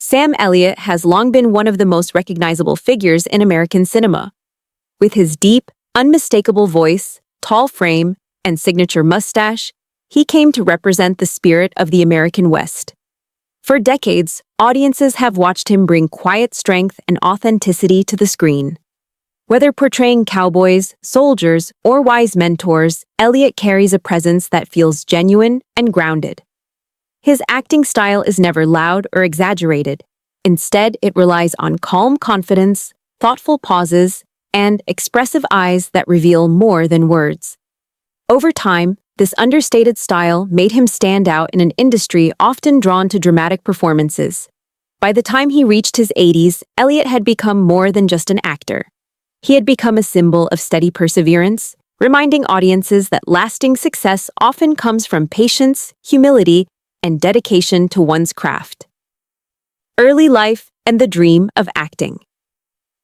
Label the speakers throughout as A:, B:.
A: Sam Elliott has long been one of the most recognizable figures in American cinema. With his deep, unmistakable voice, tall frame, and signature mustache, he came to represent the spirit of the American West. For decades, audiences have watched him bring quiet strength and authenticity to the screen. Whether portraying cowboys, soldiers, or wise mentors, Elliott carries a presence that feels genuine and grounded. His acting style is never loud or exaggerated. Instead, it relies on calm confidence, thoughtful pauses, and expressive eyes that reveal more than words. Over time, this understated style made him stand out in an industry often drawn to dramatic performances. By the time he reached his 80s, Elliott had become more than just an actor. He had become a symbol of steady perseverance, reminding audiences that lasting success often comes from patience, humility, and dedication to one's craft. Early life and the dream of acting.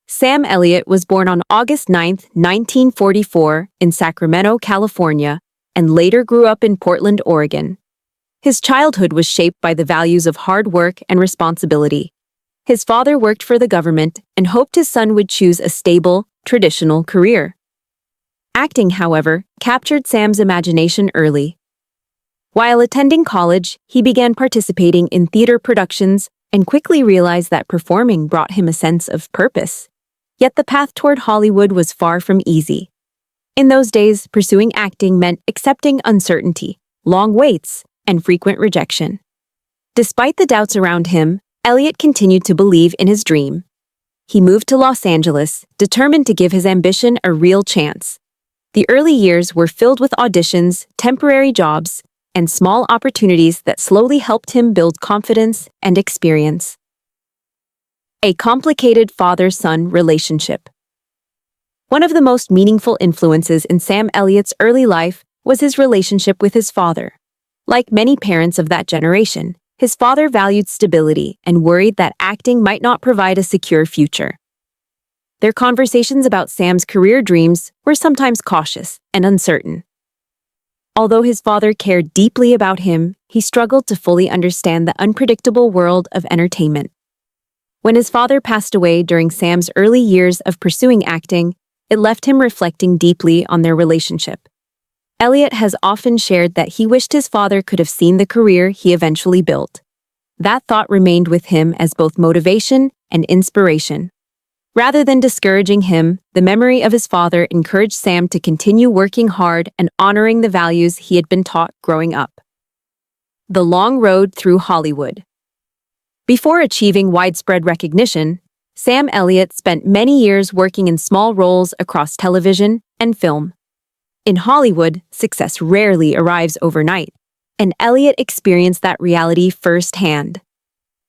A: Sam Elliott was born on August 9, 1944, in Sacramento, California, and later grew up in Portland, Oregon. His childhood was shaped by the values of hard work and responsibility. His father worked for the government and hoped his son would choose a stable, traditional career. Acting, however, captured Sam's imagination early. While attending college, he began participating in theater productions and quickly realized that performing brought him a sense of purpose. Yet the path toward Hollywood was far from easy. In those days, pursuing acting meant accepting uncertainty, long waits, and frequent rejection. Despite the doubts around him, Elliott continued to believe in his dream. He moved to Los Angeles, determined to give his ambition a real chance. The early years were filled with auditions, temporary jobs, and small opportunities that slowly helped him build confidence and experience. A complicated father-son relationship. One of the most meaningful influences in Sam Elliott's early life was his relationship with his father. Like many parents of that generation, his father valued stability and worried that acting might not provide a secure future. Their conversations about Sam's career dreams were sometimes cautious and uncertain. Although his father cared deeply about him, he struggled to fully understand the unpredictable world of entertainment. When his father passed away during Sam's early years of pursuing acting, it left him reflecting deeply on their relationship. Elliott has often shared that he wished his father could have seen the career he eventually built. That thought remained with him as both motivation and inspiration. Rather than discouraging him, the memory of his father encouraged Sam to continue working hard and honoring the values he had been taught growing up. The long road through Hollywood. Before achieving widespread recognition, Sam Elliott spent many years working in small roles across television and film. In Hollywood, success rarely arrives overnight, and Elliott experienced that reality firsthand.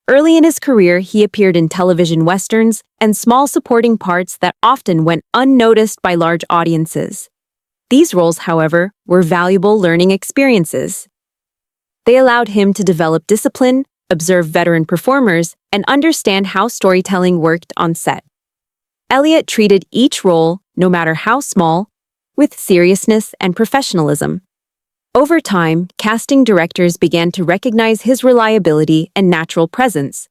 A: Early in his career, he appeared in television westerns and small supporting parts that often went unnoticed by large audiences. These roles, however, were valuable learning experiences. They allowed him to develop discipline, observe veteran performers, and understand how storytelling worked on set. Elliott treated each role, no matter how small, with seriousness and professionalism. Over time, casting directors began to recognize his reliability and natural presence.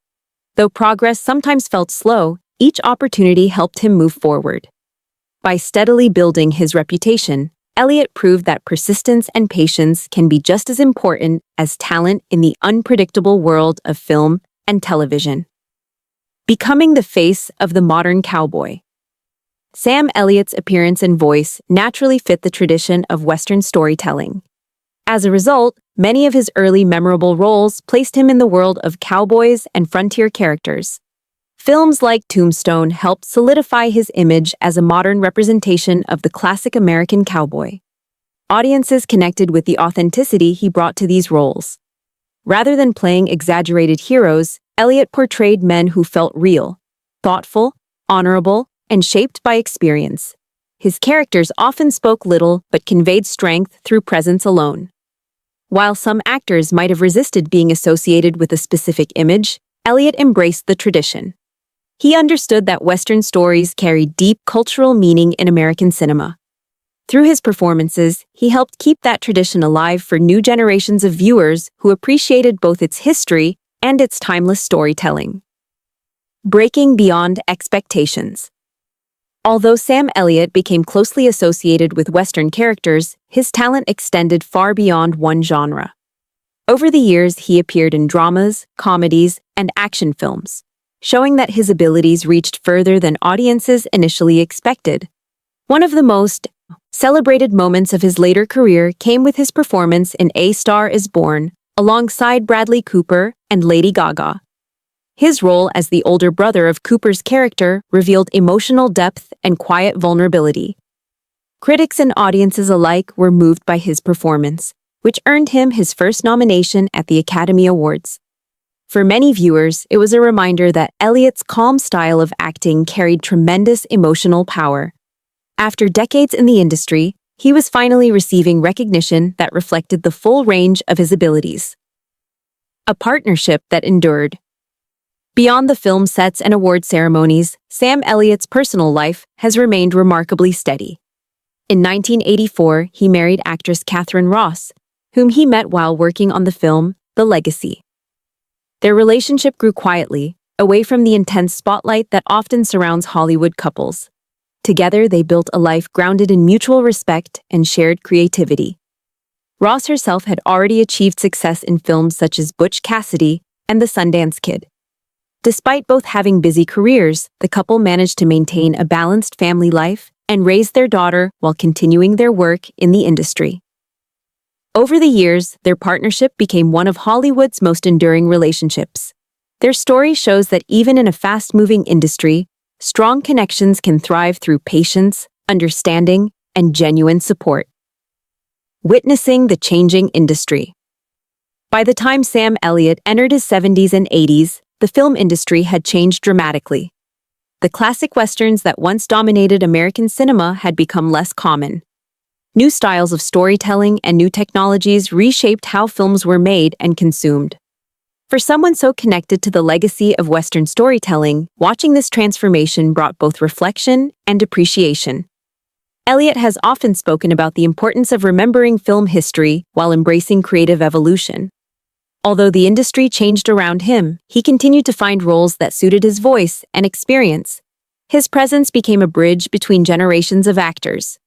A: Though progress sometimes felt slow, each opportunity helped him move forward. By steadily building his reputation, Elliott proved that persistence and patience can be just as important as talent in the unpredictable world of film and television. Becoming the face of the modern cowboy. Sam Elliott's appearance and voice naturally fit the tradition of Western storytelling. As a result, many of his early memorable roles placed him in the world of cowboys and frontier characters. Films like Tombstone helped solidify his image as a modern representation of the classic American cowboy. Audiences connected with the authenticity he brought to these roles. Rather than playing exaggerated heroes, Elliott portrayed men who felt real, thoughtful, honorable, and shaped by experience. His characters often spoke little but conveyed strength through presence alone. While some actors might have resisted being associated with a specific image, Elliott embraced the tradition. He understood that Western stories carry deep cultural meaning in American cinema. Through his performances, he helped keep that tradition alive for new generations of viewers who appreciated both its history and its timeless storytelling. Breaking beyond expectations. Although Sam Elliott became closely associated with Western characters, his talent extended far beyond one genre. Over the years, he appeared in dramas, comedies, and action films, showing that his abilities reached further than audiences initially expected. One of the most celebrated moments of his later career came with his performance in A Star is Born, alongside Bradley Cooper and Lady Gaga. His role as the older brother of Cooper's character revealed emotional depth and quiet vulnerability. Critics and audiences alike were moved by his performance, which earned him his first nomination at the Academy Awards. For many viewers, it was a reminder that Elliott's calm style of acting carried tremendous emotional power. After decades in the industry, he was finally receiving recognition that reflected the full range of his abilities. A partnership that endured. Beyond the film sets and award ceremonies, Sam Elliott's personal life has remained remarkably steady. In 1984, he married actress Catherine Ross, whom he met while working on the film The Legacy. Their relationship grew quietly, away from the intense spotlight that often surrounds Hollywood couples. Together, they built a life grounded in mutual respect and shared creativity. Ross herself had already achieved success in films such as Butch Cassidy and The Sundance Kid. Despite both having busy careers, the couple managed to maintain a balanced family life and raise their daughter while continuing their work in the industry. Over the years, their partnership became one of Hollywood's most enduring relationships. Their story shows that even in a fast-moving industry, strong connections can thrive through patience, understanding, and genuine support. Witnessing the changing industry. By the time Sam Elliott entered his 70s and 80s, the film industry had changed dramatically. The classic westerns that once dominated American cinema had become less common. New styles of storytelling and new technologies reshaped how films were made and consumed. For someone so connected to the legacy of Western storytelling, watching this transformation brought both reflection and appreciation. Elliott has often spoken about the importance of remembering film history while embracing creative evolution. Although the industry changed around him, he continued to find roles that suited his voice and experience. His presence became a bridge between generations of actors.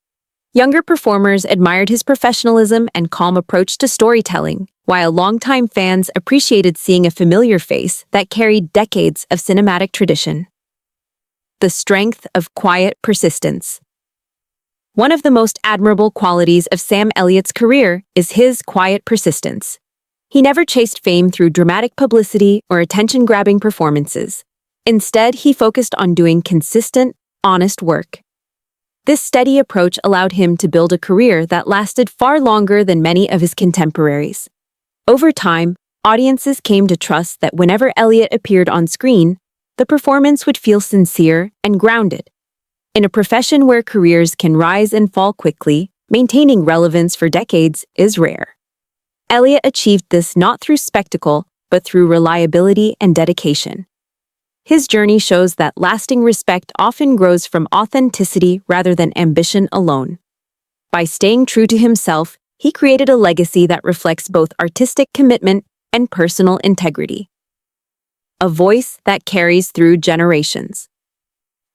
A: Younger performers admired his professionalism and calm approach to storytelling, while longtime fans appreciated seeing a familiar face that carried decades of cinematic tradition. The strength of quiet persistence. One of the most admirable qualities of Sam Elliott's career is his quiet persistence. He never chased fame through dramatic publicity or attention-grabbing performances. Instead, he focused on doing consistent, honest work. This steady approach allowed him to build a career that lasted far longer than many of his contemporaries. Over time, audiences came to trust that whenever Elliott appeared on screen, the performance would feel sincere and grounded. In a profession where careers can rise and fall quickly, maintaining relevance for decades is rare. Elliott achieved this not through spectacle, but through reliability and dedication. His journey shows that lasting respect often grows from authenticity rather than ambition alone. By staying true to himself, he created a legacy that reflects both artistic commitment and personal integrity. A voice that carries through generations.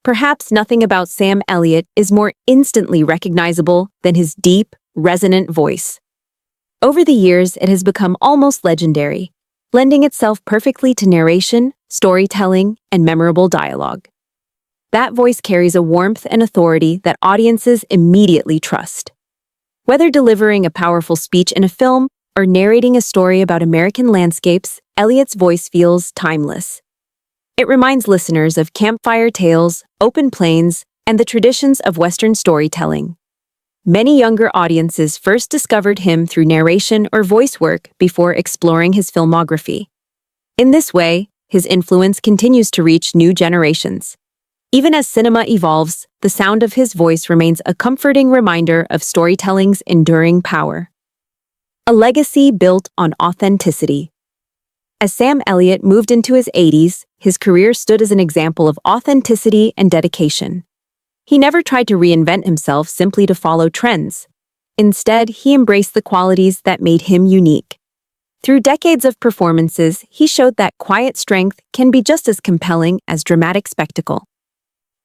A: Perhaps nothing about Sam Elliott is more instantly recognizable than his deep, resonant voice. Over the years, it has become almost legendary, lending itself perfectly to narration, storytelling, and memorable dialogue. That voice carries a warmth and authority that audiences immediately trust. Whether delivering a powerful speech in a film or narrating a story about American landscapes, Elliott's voice feels timeless. It reminds listeners of campfire tales, open plains, and the traditions of Western storytelling. Many younger audiences first discovered him through narration or voice work before exploring his filmography. In this way, his influence continues to reach new generations. Even as cinema evolves, the sound of his voice remains a comforting reminder of storytelling's enduring power. A legacy built on authenticity. As Sam Elliott moved into his 80s, his career stood as an example of authenticity and dedication. He never tried to reinvent himself simply to follow trends. Instead, he embraced the qualities that made him unique. Through decades of performances, he showed that quiet strength can be just as compelling as dramatic spectacle.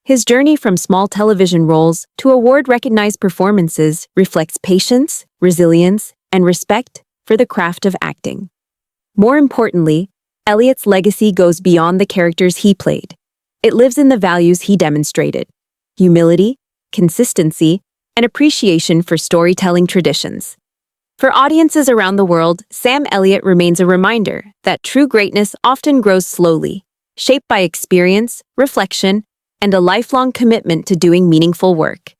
A: His journey from small television roles to award-recognized performances reflects patience, resilience, and respect for the craft of acting. More importantly, Elliott's legacy goes beyond the characters he played. It lives in the values he demonstrated: humility, consistency, and appreciation for storytelling traditions. For audiences around the world, Sam Elliott remains a reminder that true greatness often grows slowly, shaped by experience, reflection, and a lifelong commitment to doing meaningful work.